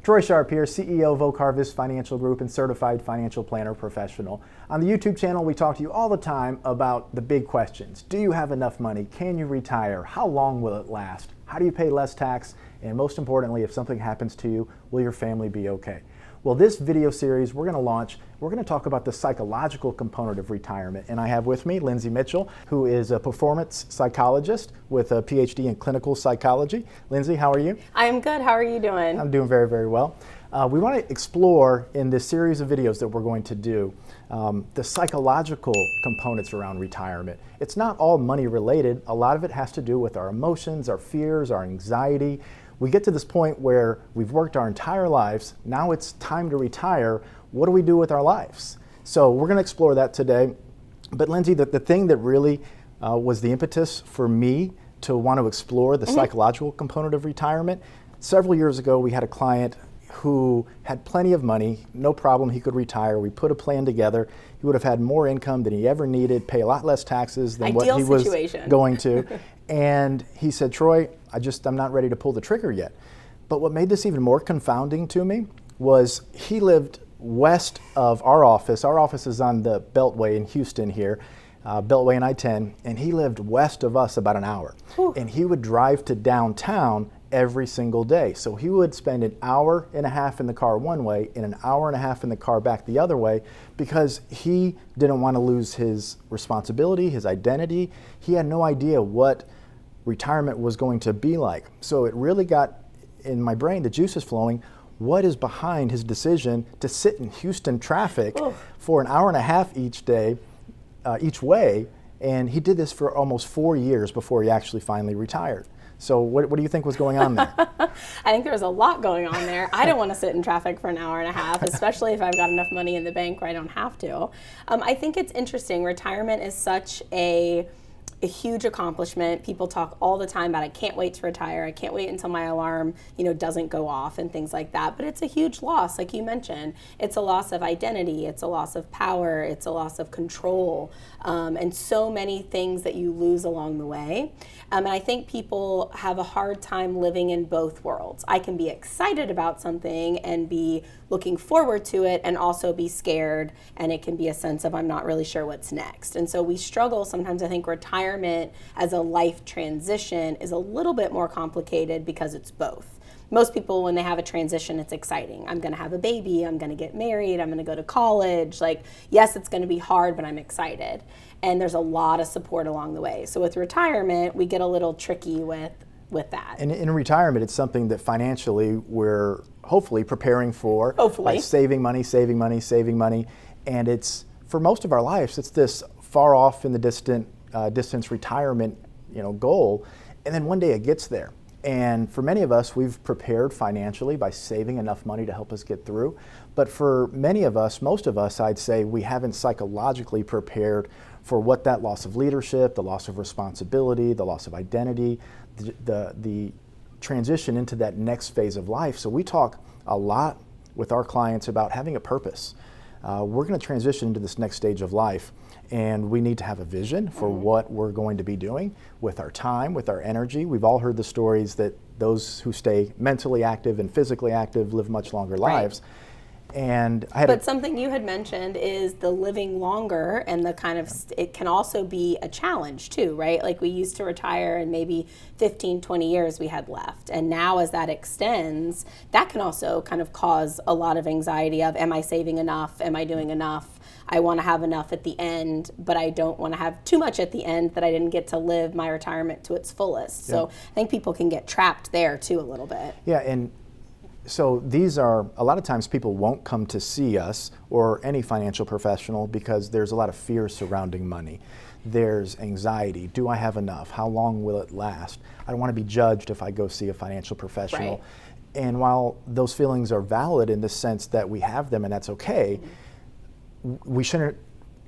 Troy Sharpe here, CEO of Oak Harvest Financial Group and Certified Financial Planner Professional. On the YouTube channel, we talk to you all the time about the big questions. Do you have enough money? Can you retire? How long will it last? How do you pay less tax? And most importantly, if something happens to you, will your family be okay? Well, this video series we're going to talk about the psychological component of retirement. And I have with me Lindsey Mitchell, who is a performance psychologist with a PhD in clinical psychology. Lindsey, how are you? I'm good. How are you doing? I'm doing very, very well. We want to explore in this series of videos that we're going to do the psychological components around retirement. It's not all money related. A lot of it has to do with our emotions, our fears, our anxiety. We get to this point where we've worked our entire lives. Now it's time to retire. What do we do with our lives? So we're going to explore that today. But Lindsey, the thing that really was the impetus for me to want to explore the psychological component of retirement, several years ago we had a client who had plenty of money, no problem, he could retire. We put a plan together. He would have had more income than he ever needed, pay a lot less taxes than what he was going to. And he said, Troy, I'm not ready to pull the trigger yet. But what made this even more confounding to me was he lived west of our office. Our office is on the Beltway in Houston here, Beltway and I-10, and he lived west of us about an hour. Whew. And he would drive to downtown every single day. So he would spend an hour and a half in the car one way and an hour and a half in the car back the other way because he didn't want to lose his responsibility, his identity. He had no idea what retirement was going to be like. So it really got in my brain, the juices flowing. What is behind his decision to sit in Houston traffic for an hour and a half each day, each way? And he did this for almost 4 years before he actually finally retired. So what do you think was going on there? I think there was a lot going on there. I don't want to sit in traffic for an hour and a half, especially if I've got enough money in the bank where I don't have to. I think it's interesting. Retirement is such a huge accomplishment. People talk all the time about I can't wait to retire. I can't wait until my alarm, doesn't go off and things like that. But it's a huge loss, like you mentioned. It's a loss of identity. It's a loss of power. It's a loss of control, and so many things that you lose along the way. And I think people have a hard time living in both worlds. I can be excited about something and be looking forward to it and also be scared, and it can be a sense of I'm not really sure what's next. And so we struggle sometimes. I think retirement as a life transition is a little bit more complicated because it's both. Most people, when they have a transition, it's exciting. I'm going to have a baby. I'm going to get married. I'm going to go to college. Yes, it's going to be hard, but I'm excited. And there's a lot of support along the way. So with retirement, we get a little tricky with that. And in retirement, it's something that financially we're hopefully preparing for. Hopefully. By saving money. And it's, for most of our lives, it's this far off in the distance retirement goal. And then one day it gets there. And for many of us, we've prepared financially by saving enough money to help us get through. But for many of us, most of us, I'd say we haven't psychologically prepared for what that loss of leadership, the loss of responsibility, the loss of identity, the transition into that next phase of life. So we talk a lot with our clients about having a purpose. We're going to transition into this next stage of life, and we need to have a vision for what we're going to be doing with our time, with our energy. We've all heard the stories that those who stay mentally active and physically active live much longer lives. And but something you had mentioned is the living longer, and the kind of, it can also be a challenge too, right? Like we used to retire and maybe 15, 20 years we had left. And now as that extends, that can also kind of cause a lot of anxiety of, am I saving enough? Am I doing enough? I want to have enough at the end, but I don't want to have too much at the end that I didn't get to live my retirement to its fullest. So I think people can get trapped there too a little bit. Yeah, and so these are, a lot of times people won't come to see us or any financial professional because there's a lot of fear surrounding money. There's anxiety. Do I have enough? How long will it last? I don't want to be judged if I go see a financial professional. Right. And while those feelings are valid in the sense that we have them and that's okay, we shouldn't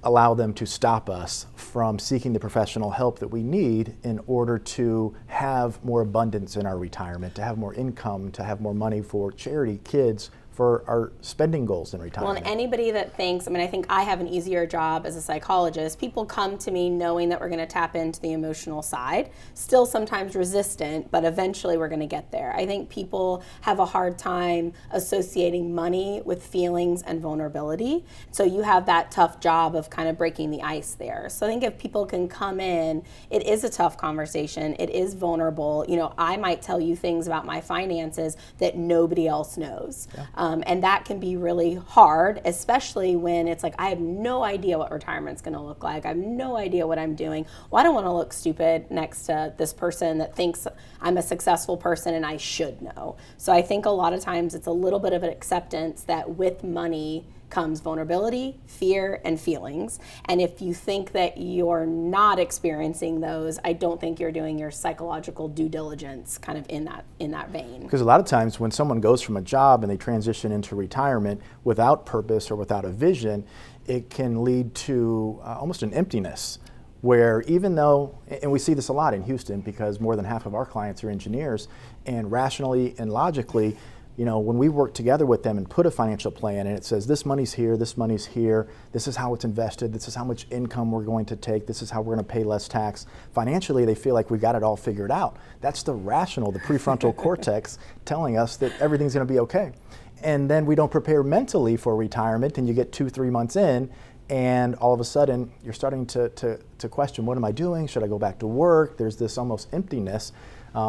allow them to stop us from seeking the professional help that we need in order to have more abundance in our retirement, to have more income, to have more money for charity, kids, for our spending goals in Well, retirement. and anybody that thinks, I think I have an easier job as a psychologist. People come to me knowing that we're going to tap into the emotional side, still sometimes resistant, but eventually we're going to get there. I think people have a hard time associating money with feelings and vulnerability. So you have that tough job of kind of breaking the ice there. So I think if people can come in, it is a tough conversation. It is vulnerable. I might tell you things about my finances that nobody else knows. Yeah. And that can be really hard, especially when it's like, I have no idea what retirement's going to look like. I have no idea what I'm doing. Well, I don't want to look stupid next to this person that thinks I'm a successful person and I should know. So I think a lot of times it's a little bit of an acceptance that with money comes vulnerability, fear, and feelings. And if you think that you're not experiencing those, I don't think you're doing your psychological due diligence kind of in that vein. Because a lot of times when someone goes from a job and they transition into retirement without purpose or without a vision, it can lead to almost an emptiness, where even though, and we see this a lot in Houston because more than half of our clients are engineers, and rationally and logically, when we work together with them and put a financial plan and it says this money's here, this is how it's invested, this is how much income we're going to take, this is how we're going to pay less tax. Financially, they feel like we got it all figured out. That's the rational, the prefrontal cortex telling us that everything's going to be okay. And then we don't prepare mentally for retirement, and you get 2-3 months in, and all of a sudden you're starting to question, what am I doing? Should I go back to work? There's this almost emptiness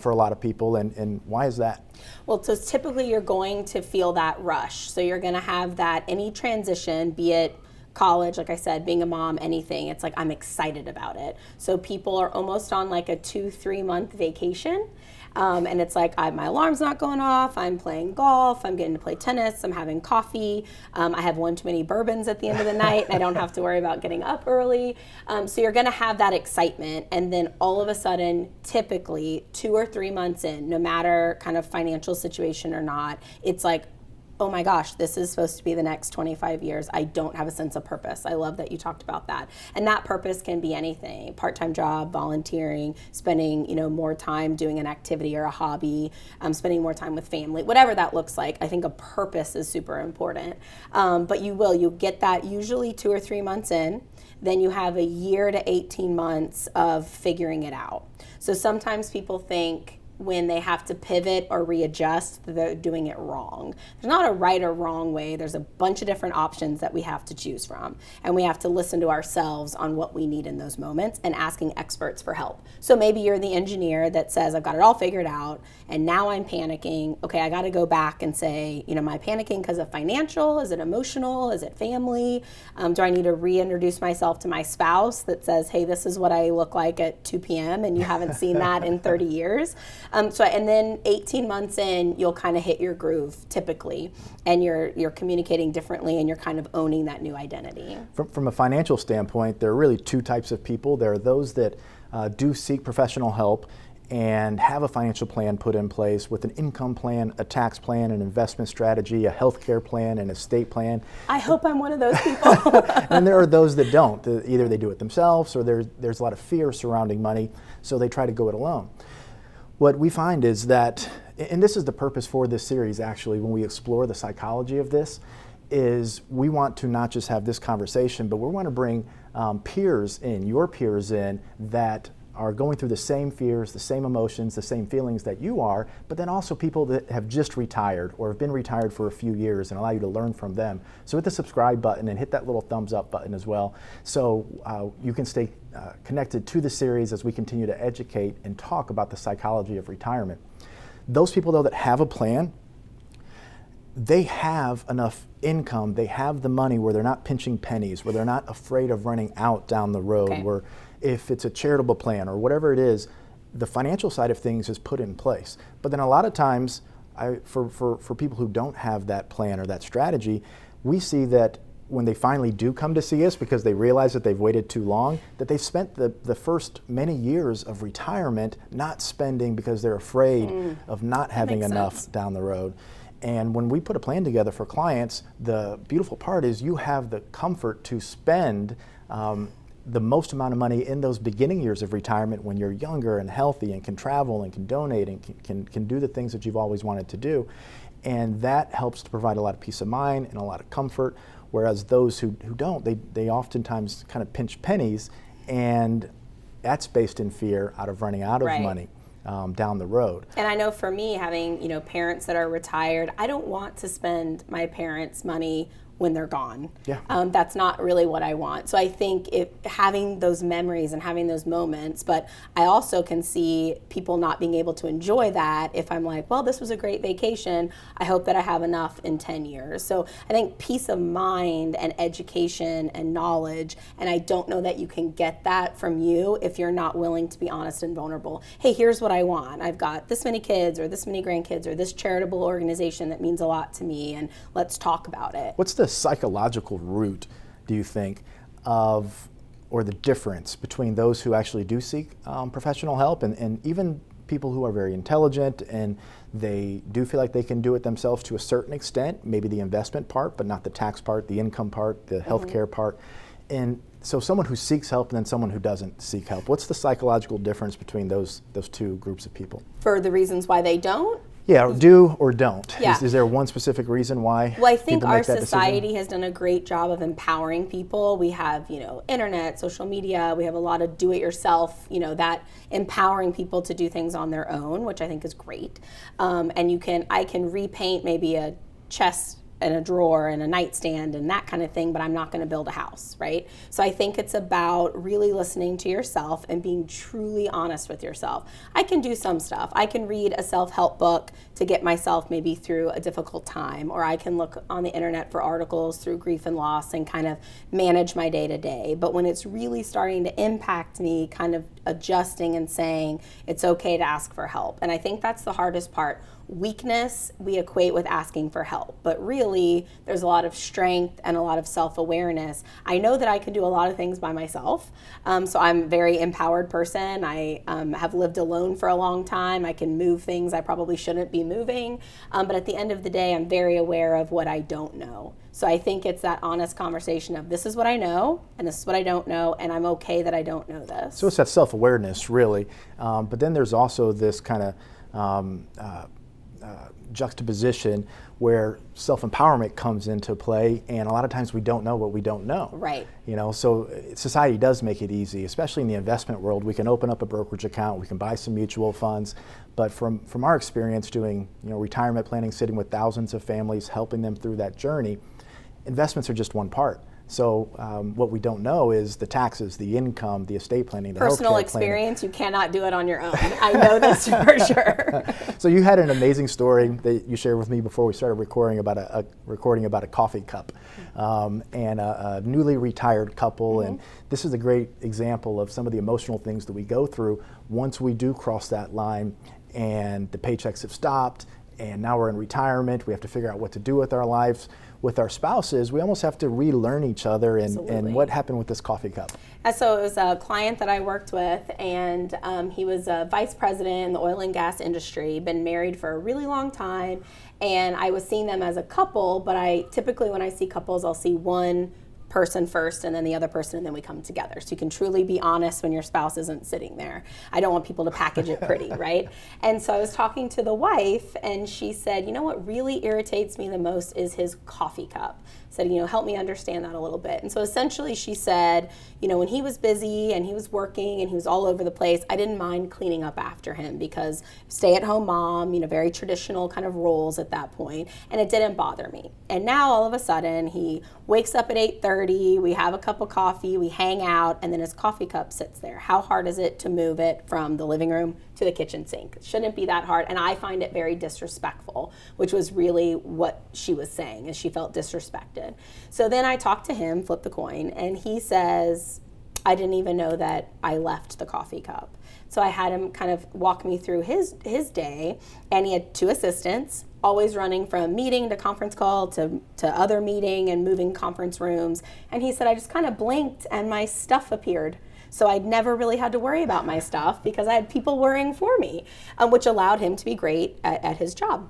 for a lot of people, and why is that? Well, so typically you're going to feel that rush. So you're going to have that any transition, be it college, like I said, being a mom, anything, it's like I'm excited about it. So people are almost on like a 2-3 month vacation. And it's like my alarm's not going off, I'm playing golf, I'm getting to play tennis, I'm having coffee, I have one too many bourbons at the end of the night, and I don't have to worry about getting up early. So you're gonna have that excitement, and then all of a sudden, typically 2 or 3 months in, no matter kind of financial situation or not, it's like, oh my gosh, this is supposed to be the next 25 years. I don't have a sense of purpose. I love that you talked about that. And that purpose can be anything, part-time job, volunteering, spending more time doing an activity or a hobby, spending more time with family, whatever that looks like. I think a purpose is super important. But you'll get that usually 2 or 3 months in. Then you have a year to 18 months of figuring it out. So sometimes people think when they have to pivot or readjust, they're doing it wrong. There's not a right or wrong way. There's a bunch of different options that we have to choose from. And we have to listen to ourselves on what we need in those moments and asking experts for help. So maybe you're the engineer that says, I've got it all figured out, and now I'm panicking. Okay, I got to go back and say, am I panicking because of financial? Is it emotional? Is it family? Do I need to reintroduce myself to my spouse that says, hey, this is what I look like at 2 p.m. and you haven't seen that in 30 years? And then 18 months in, you'll kind of hit your groove typically, and you're communicating differently, and you're kind of owning that new identity. From a financial standpoint, there are really 2 types of people. There are those that do seek professional help and have a financial plan put in place with an income plan, a tax plan, an investment strategy, a healthcare plan, an estate plan. I hope I'm one of those people. And there are those that don't. Either they do it themselves, or there's a lot of fear surrounding money, so they try to go it alone. What we find is that, and this is the purpose for this series actually, when we explore the psychology of this, is we want to not just have this conversation, but we want to bring peers in, your peers in, that are going through the same fears, the same emotions, the same feelings that you are, but then also people that have just retired or have been retired for a few years, and allow you to learn from them. So hit the subscribe button and hit that little thumbs up button as well, so you can stay connected to the series as we continue to educate and talk about the psychology of retirement. Those people though that have a plan, they have enough income, they have the money where they're not pinching pennies, where they're not afraid of running out down the road, okay, where if it's a charitable plan or whatever it is, the financial side of things is put in place. But then a lot of times, for people who don't have that plan or that strategy, we see that when they finally do come to see us because they realize that they've waited too long, that they've spent the first many years of retirement not spending because they're afraid of not having enough down the road. And when we put a plan together for clients, the beautiful part is you have the comfort to spend the most amount of money in those beginning years of retirement when you're younger and healthy and can travel and can donate and can do the things that you've always wanted to do. And that helps to provide a lot of peace of mind and a lot of comfort, whereas those who don't, they oftentimes kind of pinch pennies, and that's based in fear out of running out of money down the road. And I know for me, having parents that are retired, I don't want to spend my parents' money when they're gone. Yeah. That's not really what I want. So I think having those memories and having those moments, but I also can see people not being able to enjoy that if I'm like, well, this was a great vacation. I hope that I have enough in 10 years. So I think peace of mind and education and knowledge, and I don't know that you can get that from you if you're not willing to be honest and vulnerable. Hey, here's what I want. I've got this many kids or this many grandkids or this charitable organization that means a lot to me, and let's talk about it. What's the psychological root, do you think, or the difference between those who actually do seek professional help and even people who are very intelligent and they do feel like they can do it themselves to a certain extent, maybe the investment part, but not the tax part, the income part, the healthcare part. And so someone who seeks help and then someone who doesn't seek help, what's the psychological difference between those two groups of people? For the reasons why they don't? Yeah, do or don't. Yeah. Is there one specific reason why? Well, I think people our make that society decision? has done a great job of empowering people. We have, internet, social media. We have a lot of do-it-yourself, that empowering people to do things on their own, which I think is great. And I can repaint maybe a chest and a drawer and a nightstand and that kind of thing, but I'm not going to build a house, right? So I think it's about really listening to yourself and being truly honest with yourself. I can do some stuff. I can read a self-help book to get myself maybe through a difficult time, or I can look on the internet for articles through grief and loss and kind of manage my day-to-day. But when it's really starting to impact me, kind of adjusting and saying it's okay to ask for help. And I think that's the hardest part. Weakness we equate with asking for help, but really there's a lot of strength and a lot of self-awareness. I know that I can do a lot of things by myself, so I'm a very empowered person. I have lived alone for a long time. I can move things I probably shouldn't be moving, but at the end of the day, I'm very aware of what I don't know. So I think it's that honest conversation of this is what I know and this is what I don't know, and I'm okay that I don't know this. So it's that self-awareness, really, but then there's also this kind of juxtaposition where self-empowerment comes into play, and a lot of times we don't know what we don't know. Right. So society does make it easy, especially in the investment world. We can open up a brokerage account, we can buy some mutual funds, but from our experience doing retirement planning, sitting with thousands of families, helping them through that journey, investments are just one part. So what we don't know is the taxes, the income, the estate planning, the personal experience. You cannot do it on your own. I know this for sure. So you had an amazing story that you shared with me before we started recording about a coffee cup and a newly retired couple. And this is a great example of some of the emotional things that we go through once we do cross that line and the paychecks have stopped and now we're in retirement. We have to figure out what to do with our lives. With our spouses, we almost have to relearn each other. And what happened with this coffee cup? So it was a client that I worked with, and he was a vice president in the oil and gas industry, been married for a really long time, and I was seeing them as a couple, but typically when I see couples, I'll see one person first and then the other person, and then we come together. So you can truly be honest when your spouse isn't sitting there. I don't want people to package it pretty, right? And so I was talking to the wife, and she said, what really irritates me the most is his coffee cup. Said, help me understand that a little bit. And so essentially she said, when he was busy and he was working and he was all over the place, I didn't mind cleaning up after him because stay-at-home mom, very traditional kind of roles at that point, and it didn't bother me. And now all of a sudden he wakes up at 8:30, we have a cup of coffee, we hang out, and then his coffee cup sits there. How hard is it to move it from the living room to the kitchen sink? It shouldn't be that hard, and I find it very disrespectful, which was really what she was saying, is she felt disrespected. So then I talked to him, flip the coin, and he says, I didn't even know that I left the coffee cup. So I had him kind of walk me through his day, and he had 2 assistants, always running from meeting to conference call to other meeting and moving conference rooms. And he said, I just kind of blinked and my stuff appeared. So I'd never really had to worry about my stuff because I had people worrying for me, which allowed him to be great at his job.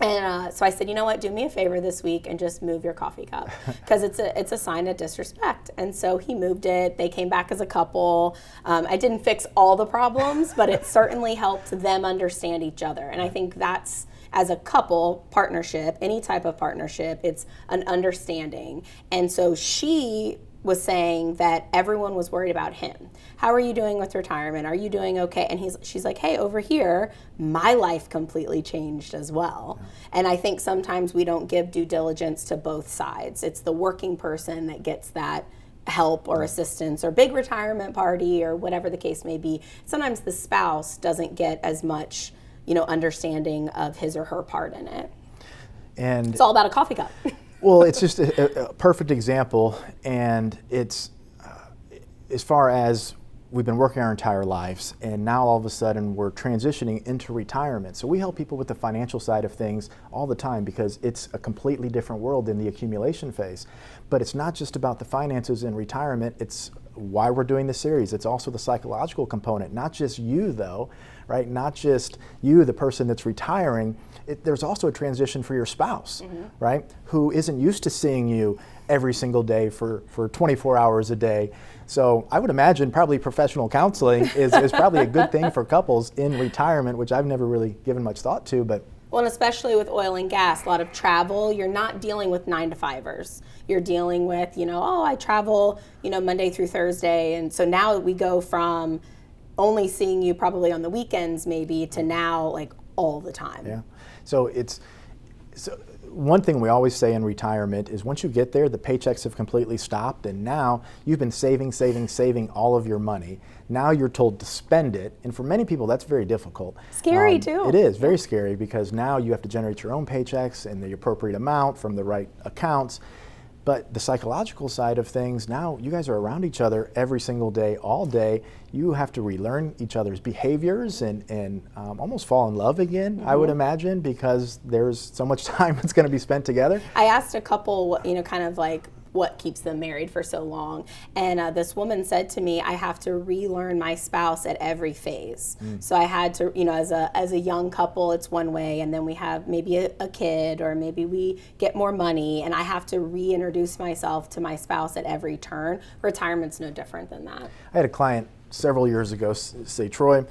And so I said, do me a favor this week and just move your coffee cup because it's a sign of disrespect. And so he moved it. They came back as a couple. I didn't fix all the problems, but it certainly helped them understand each other. And I think that's as a couple partnership, any type of partnership, it's an understanding. And so she was saying that everyone was worried about him. How are you doing with retirement? Are you doing okay? And she's like, hey, over here, my life completely changed as well. Yeah. And I think sometimes we don't give due diligence to both sides. It's the working person that gets that help or assistance or big retirement party or whatever the case may be. Sometimes the spouse doesn't get as much, understanding of his or her part in it. And it's all about a coffee cup. Well, it's just a perfect example, and it's as far as we've been working our entire lives, and now all of a sudden we're transitioning into retirement. So we help people with the financial side of things all the time because it's a completely different world than the accumulation phase. But it's not just about the finances in retirement, it's why we're doing this series. It's also the psychological component, not just you though, right? Not just you, the person that's retiring. There's also a transition for your spouse, right? Who isn't used to seeing you every single day for 24 hours a day. So I would imagine probably professional counseling is probably a good thing for couples in retirement, which I've never really given much thought to, but well, and especially with oil and gas, a lot of travel, you're not dealing with 9-to-5ers. You're dealing with, I travel, Monday through Thursday. And so now we go from only seeing you probably on the weekends maybe to now like all the time. Yeah. So one thing we always say in retirement is once you get there, the paychecks have completely stopped, and now you've been saving all of your money. Now you're told to spend it, and for many people that's very difficult. Scary too. It is very scary because now you have to generate your own paychecks in the appropriate amount from the right accounts. But the psychological side of things, now you guys are around each other every single day, all day. You have to relearn each other's behaviors and almost fall in love again, I would imagine, because there's so much time that's going to be spent together. I asked a couple, kind of like what keeps them married for so long. And this woman said to me, I have to relearn my spouse at every phase. So I had to, as a young couple, it's one way, and then we have maybe a kid, or maybe we get more money, and I have to reintroduce myself to my spouse at every turn. Retirement's no different than that. I had a client several years ago say, Troy,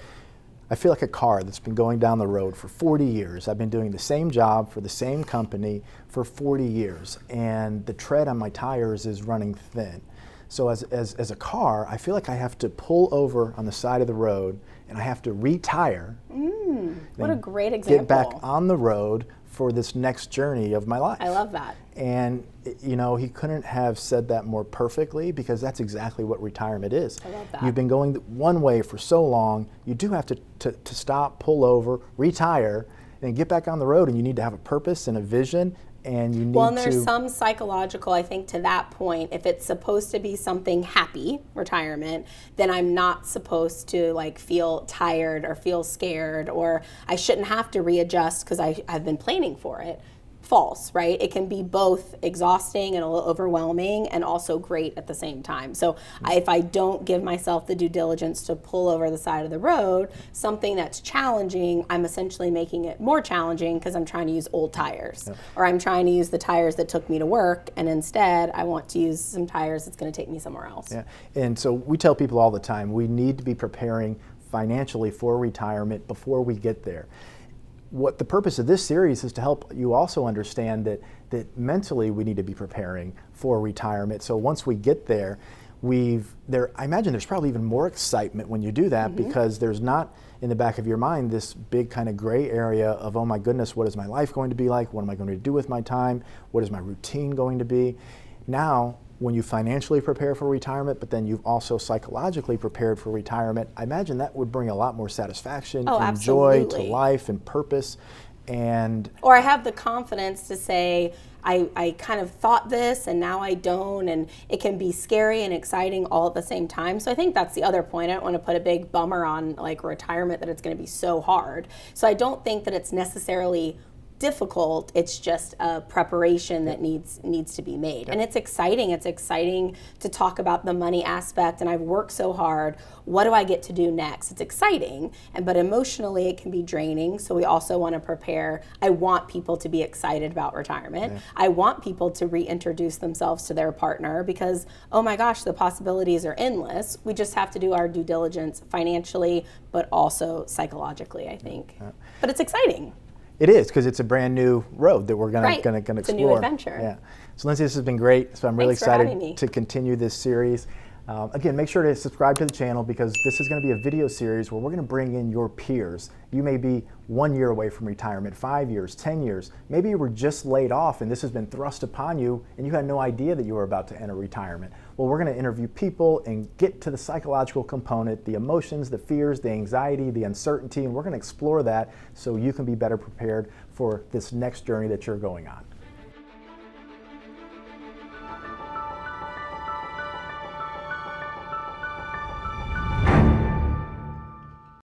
I feel like a car that's been going down the road for 40 years. I've been doing the same job for the same company for 40 years, and the tread on my tires is running thin. So as a car, I feel like I have to pull over on the side of the road, and I have to retire. What a great example. Get back on the road for this next journey of my life. I love that. And he couldn't have said that more perfectly, because that's exactly what retirement is. I love that. You've been going one way for so long, you do have to stop, pull over, retire, and get back on the road, and you need to have a purpose and a vision, and you need Well, and there's some psychological, I think, to that point. If it's supposed to be something happy, retirement, then I'm not supposed to feel tired or feel scared, or I shouldn't have to readjust because I've been planning for it. False, right? It can be both exhausting and a little overwhelming and also great at the same time. So if I don't give myself the due diligence to pull over the side of the road, something that's challenging, I'm essentially making it more challenging because I'm trying to use old tires. Yep. Or I'm trying to use the tires that took me to work, and instead I want to use some tires that's going to take me somewhere else. Yeah. And so we tell people all the time, we need to be preparing financially for retirement before we get there. What the purpose of this series is to help you also understand that mentally we need to be preparing for retirement. So once we get there, I imagine there's probably even more excitement when you do that, because there's not in the back of your mind this big kind of gray area of, oh my goodness, what is my life going to be like? What am I going to do with my time? What is my routine going to be? Now, when you financially prepare for retirement, but then you've also psychologically prepared for retirement, I imagine that would bring a lot more satisfaction and joy to life and purpose. Or I have the confidence to say, I kind of thought this and now I don't, and it can be scary and exciting all at the same time. So I think that's the other point. I don't want to put a big bummer on retirement, that it's going to be so hard. So I don't think that it's necessarily difficult. It's just a preparation that needs to be made. And it's exciting. It's exciting to talk about the money aspect, and I've worked so hard. What do I get to do next? It's exciting, but emotionally it can be draining. So we also want to prepare. I want people to be excited about retirement. I want people to reintroduce themselves to their partner, because, oh my gosh, the possibilities are endless. We just have to do our due diligence financially, but also psychologically, I think. But it's exciting. It is, because it's a brand new road that we're going Right. to It's a explore. new adventure. Yeah. So Lindsey, this has been great. So I'm really Thanks for having excited me. to continue this series. Again, make sure to subscribe to the channel, because this is going to be a video series where we're going to bring in your peers. You may be 1 year away from retirement, 5 years, 10 years. Maybe you were just laid off and this has been thrust upon you and you had no idea that you were about to enter retirement. Well, we're going to interview people and get to the psychological component, the emotions, the fears, the anxiety, the uncertainty, and we're going to explore that so you can be better prepared for this next journey that you're going on.